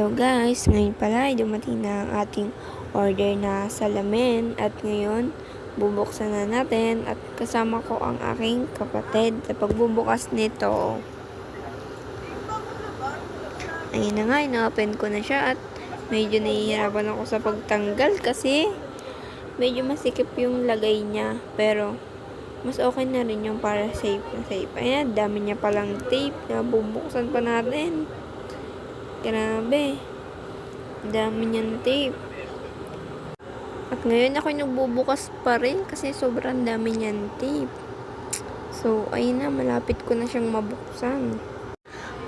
Hello guys, ngayon pala ay dumating na ang ating order na salamin at ngayon bubuksan na natin at kasama ko ang aking kapatid sa pagbubukas nito. Ayun na nga, ina-open ko na siya at medyo nahihirapan ako sa pagtanggal kasi medyo masikip yung lagay niya, pero mas okay na rin yung para safe na safe. Ayan, dami niya palang tape na bubuksan pa natin. Grabe. Dami niyang tape. At ngayon ako nagbubukas pa rin kasi sobrang dami niyang tape. So, ayun na. Malapit ko na siyang mabuksan.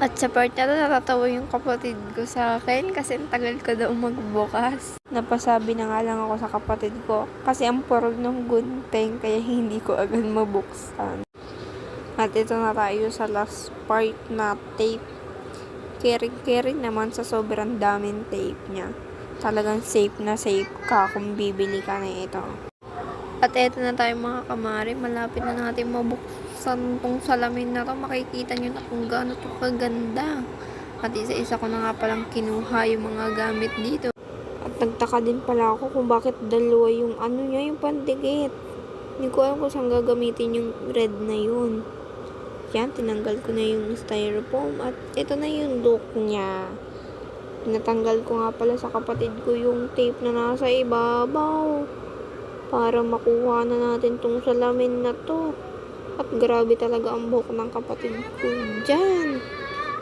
At sa part na to, natatawa yung kapatid ko sa akin kasi ang tagal ko daw magbukas. Napasabi na nga lang ako sa kapatid ko kasi ang purog ng gunting kaya hindi ko agad mabuksan. At ito na tayo sa last part na tape. Caring naman sa sobrang daming tape niya. Talagang safe na safe ka kung bibili ka na ito. At eto na tayo mga kamari. Malapit na natin mabuksan tong salamin na to. Makikita nyo na kung gaano to kaganda. At isa-isa ko na nga palang kinuha yung mga gamit dito. At nagtaka din pala ako kung bakit dalawa yung niya, yung pandikit. Hindi ko alam kung saan gagamitin yung red na yun. Yan, tinanggal ko na yung styrofoam at ito na yung look niya. Natanggal ko nga pala sa kapatid ko yung tape na nasa ibabaw para makuha na natin tong salamin na to. At grabe talaga ang buhok ng kapatid ko dyan.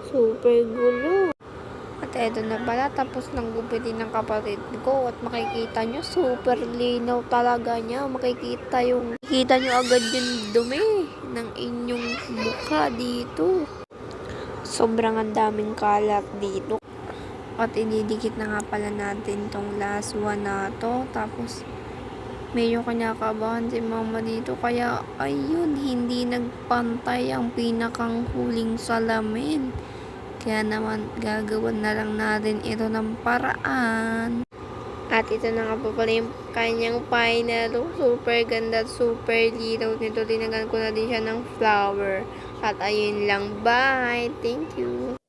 Super gulo. At eto na pala, tapos nang gupitin ng kapatid ko at makikita nyo, super linaw talaga niya. Makikita nyo agad yung dumi ng inyong mukha dito. Sobrang ang daming kalat dito. At ididikit na nga pala natin tong last one na to. Tapos medyo kinakabahan si mama dito. Kaya ayun, hindi nagpantay ang pinakang huling salamin. Kaya naman, gagawin na lang natin ito ng paraan. At ito na nga po pala yung kanyang final look. Super ganda at super linaw nito. Tinagan ko na din siya ng flower. At ayun lang. Bye! Thank you!